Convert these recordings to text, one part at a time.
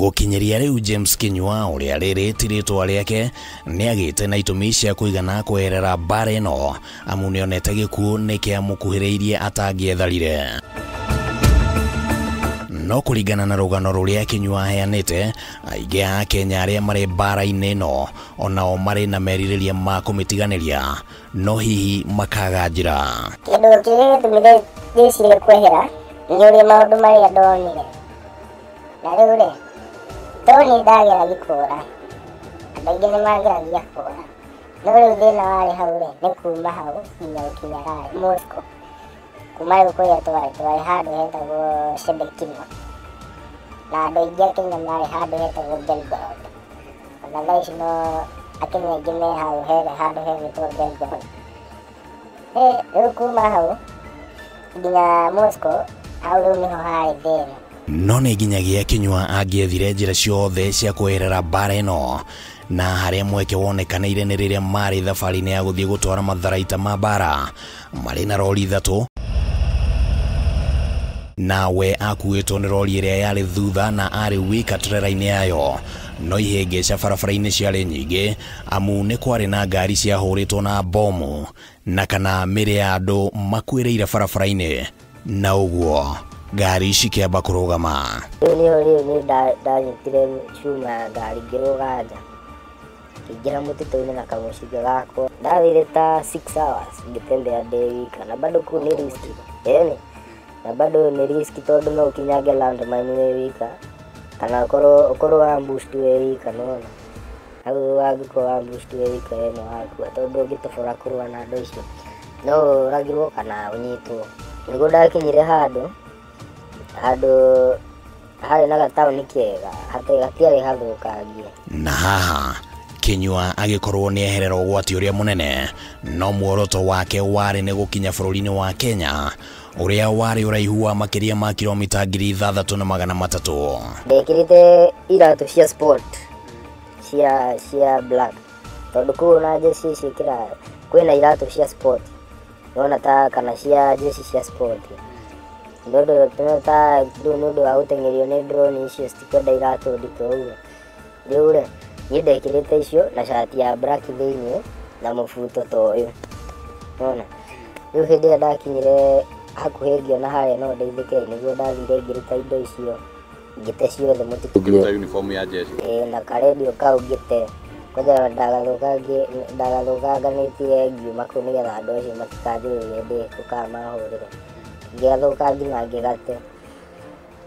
Gukinyeria riu James Kinyua uria riritirĩtwo riake niagite na itumi cia kuigana kwerera mbara ĩno amu nĩonete gĩkuũ nĩkĩamũkuhĩrĩirie atangĩetharire. No kuringana na rugano ruria Kinyua aheanĩte, aingĩ a Kenya arĩa marĩ mbara-inĩ ĩno onao marĩ na merirĩria ma kũmĩtiganĩria, no hihi makaga njĩra. Kĩndũ kĩrĩa gĩtũmire ndĩcire kwehera nĩ ũrĩa maũndũ marĩa ndonire. Na rĩu rĩ, toni ndageragia kũra, andũ aingĩ nĩmageragia kũra, no rĩu thĩna warĩ hau rĩ, nĩ kuma hau nginya gũkinya harĩa Moscow. Kuma rĩu kũrĩa twarĩ handũ hetagwo Shebekino, na andũ aingĩ a Kenya marĩ handũ hetagwo Belgorod. Ona thaa ici no Akenya aingĩ me hau handũ hetagwo Belgorod. Rĩu kuma hau nginya Moscow, hau rĩu nĩho harĩ thĩna. No nĩ nginyagia Kinyua angĩethire njĩra ciothe cia kwerera mbara ĩno, na harĩa mweke wonekanĩire nĩ rĩrĩa marĩ thabarĩ-inĩ ya gũthiĩ gũtwara matharaita ma mbara marĩ na rori ithatũ, nawe akuĩtwo nĩ rori ĩrĩa yarĩ thutha na arĩ wika trera-inĩ yayo. No ihĩngĩca barabara-inĩ ciarĩ nyingĩ amu nĩ kwarĩ na ngari ciahũrĩtwo na bomu na kana mĩrĩ ya andũ makuĩrĩire barabara-inĩ, na ũguo ngari cikĩamba kũrũgama. Rĩu ndanyitire cuma ngari ngĩrũga nja, ngĩingĩra mũtitũ-inĩ na kamũcinga gakwa. Ndathire ta 6 hours ngĩtembea ndĩ wika, na bado kũu nĩ riski. Na bado nĩ riski tondũ no ũkinyange landmine wĩ wika, kana ũkorwo ambushed wĩ wika, nĩwona. Hau wangĩkorwo ambushed wĩ wika ĩno wakua, tondũ ũngĩtobora kũrũa na andũ icio no ũragirwo kana ũnyitwo. Nĩguo ndakinyire handũ harĩ na gataũni kega, hatiarĩ hathũkangie. Na haha Kinyua agĩkorwo nĩ eherera ũgwati ũrĩa mũnene, no muoroto wake warĩ nĩ gũkinya bũrũri-inĩ wa Kenya ũrĩa warĩ ũraihu wa makĩria ma kilomita 3,300. Ndekĩrĩte iratũ cia sport cia black, tondũ kũu na jesi ciĩkĩra kwĩna iratũ cia sport, nona ta kana cia jesi cia sport. Ndodo tunata ndodo wa gũteng'erio nĩ drone icio citikwenda iratũ nditũ ũguo. Rĩu rĩ, niĩ ndekĩrĩte icio na shati ya black thĩinĩ na mũbuto ta ũyũ, nona. Rĩu hĩndĩ ĩrĩa ndakinyire hakuhĩ ngĩona harĩa no ndeithĩke, nĩguo ndathire ngĩruta indo icio ngĩte ciothe mũtitũ. Ngĩruta uniform ya jeshi na karedio kau ngĩte, kwanja ndagathũkanganĩtie ngiuma kũu nĩgetha andũ acio matikathĩrĩrie ndĩ gũkamahũrĩre. Ngĩathũka nginya ngĩgate,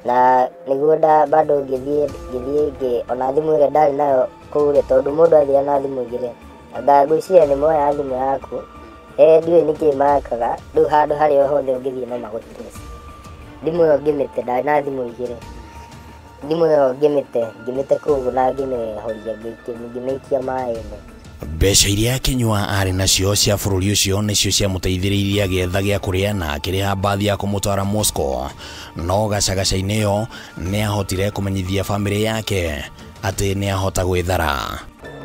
na nĩguo bado ngĩthiĩ ona thimũ ĩrĩa ndarĩ nayo kũu rĩ, tondũ mũndũ athiaga na thimũ igĩrĩ, anga ngwĩciria nĩ moya thimũ yaku, ndiũĩ nĩkĩ makaga. Rĩu handũ harĩa hothe ũngĩthiĩ no magũtrace. Thimũ ĩyo ngĩmĩte, ndarĩ na thimũ igĩrĩ, thimũ ĩyo ngĩmĩte kũu na ngĩmĩhoria ngĩmĩikia maĩ-inĩ. Mbeca iria Kinyua arĩ nacio cia bũrũri ũcio nĩcio ciamũteithĩrĩirie agĩetha gĩa kũrĩa na akĩrĩha mbathi ya kũmũtwara Moscow, no gacagaca-inĩ ĩyo nĩahotire kũmenyithia bamĩrĩ yake atĩ nĩahota gwĩthara.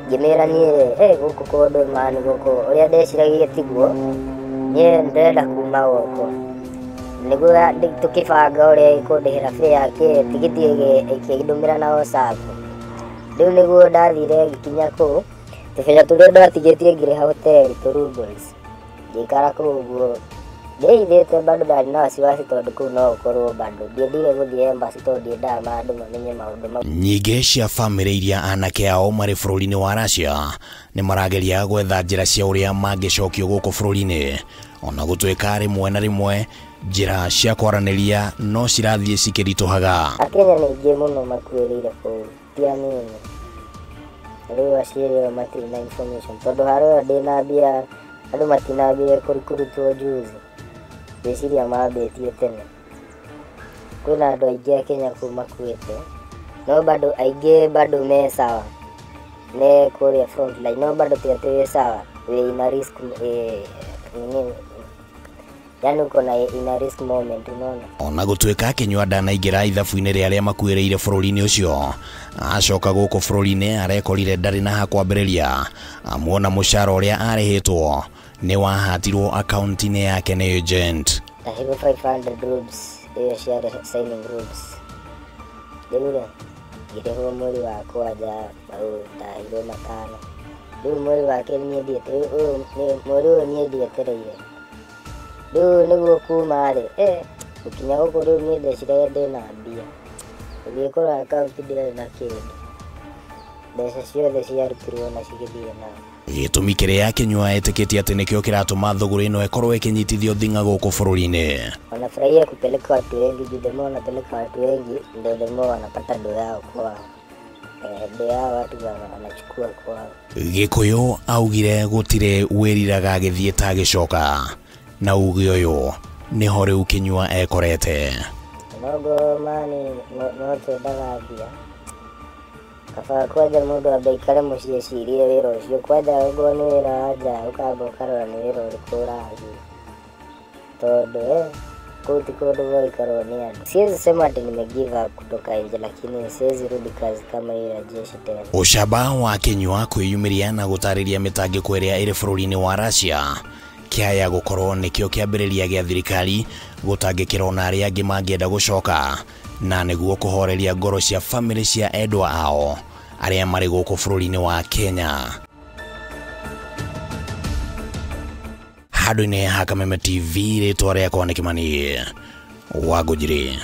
Ngĩmĩra niĩ rĩ, gũkũ kũndũ mani gũkũ ũrĩa ndeciragia tiguo, niĩ ndĩrenda kuma gũkũ, nĩguo tũkĩbanga ũrĩa ikũndĩhĩra fare yake tigiti ĩkĩndũmĩra na WhatsApp. Rĩu nĩguo ndathire ngĩkinya kũu, tũbenya tũrĩa ndatigĩtie ngĩrĩha hoteli tũrubles, ngĩikara kũu ũguo ndĩithĩte. Bado ndarĩ na wasiwasi tondũ kũu no ũkorwo bado ndiendire gũthiĩ embassy tondũ ndiendaga andũ mamenye maũndũ mau. Nyingĩ cia bamĩrĩ iria anake ao marĩ bũrũri-inĩ wa Russia nĩ marageria gwetha njĩra cia ũrĩa mangĩcokio gũkũ bũrũri-inĩ, ona gũtuĩka rĩmwe na rĩmwe njĩra cia kwaranĩria no cirathiĩ cikĩritũhaga. Akenya nĩ aingĩ mũno makuĩrĩire kũu, ti anini. Rĩu aciari matirĩ na information, tondũ harĩa ndĩna mbia andũ matinambire kũrutwo juzi, ngwĩciria mambĩtie tene. Kwĩna andũ aingĩ a Kenya kũu makuĩte, no bado aingĩ bado me sawa, me kũrĩa frontline, no bado ti atĩ wĩ sawa, wĩ ina risk, yani uko na ina risk moment, unaona. Ona gũtuĩka Kinyua ndanaingĩra ithabu-inĩ rĩa arĩa makuĩrĩire bũrũri-inĩ ũcio, acoka gũkũ bũrũri-inĩ arekorire ndarĩ na ha kwambĩrĩria, amuona mũcara ũrĩa arĩhĩtwo nĩ wahatirwo akaunti-inĩ yake nĩ agent. Ndahirwo 500 rubles, iyo ciarĩ signing rubles. Rĩu ngĩrĩhwo mweri wa kwanja ndahirwo matano. Rĩu mweri wa kerĩ niĩ mweri ũyũ niĩ ndietereire. Rĩu nĩguo kuma-rĩ, gũkinya gũkũ rĩu niĩ ndeciragia ndĩna mbia. Gũthiĩ kũrora akaunti ndirarĩ na kĩndũ. Mbeca ciothe ciarutirwo na cigĩthiĩ nao. Gĩtũmi kĩrĩa Kĩnyua etĩkĩtie atĩ nĩkĩo kĩratũma thũgũrĩ ĩno ĩkorwo ĩkĩnyitithio thing'a gũkũ bũrũri-inĩ. Wanafurahia kupeleka watu wengi, juu the more wanapeleka watu wengi ndio the more wanapata do yao kwao. Do yao watu wanachukua kwao. Gĩkũyũ augire gũtirĩ wĩriraga gĩthiĩ ta gĩcoka, na uge ũyũ nĩho rĩu Kĩnyua ekorete. Nogo mani no twendaga mbia. Kaba kwanja mũndũ ambe aikare mũciĩ ecirie wĩra ũcio. Kwanja ũguo nĩ wĩra wa nja, ũkamba ũkarora nĩ wĩra ũrĩkũ ũrathiĩ. Tondũ kũu ti kũndũ gũikarwo nĩ andũ. Siwezi sema ati nimegive up kutoka nje, lakini siwezi rudi kazi kama hiyo ya jeshi tena. Ũcamba wa Kĩnyua kwĩyumĩria na gũtarĩria mĩtangĩko ĩrĩa ĩrĩ bũrũri-inĩ wa Russia kĩaya gũkorwo nĩkĩo kĩambĩrĩria gĩa thirikari gũtangĩkĩra ona arĩa angĩ mangĩenda gũcoka, na nĩguo kũhoreria ngoro cia bamĩrĩ cia endwa ao arĩa marĩ gũkũ bũrũri-inĩ wa Kenya. Handũ-inĩ ha Kameme TV, rĩtwa rĩakwa nĩ Kĩmani Wangũnjiri.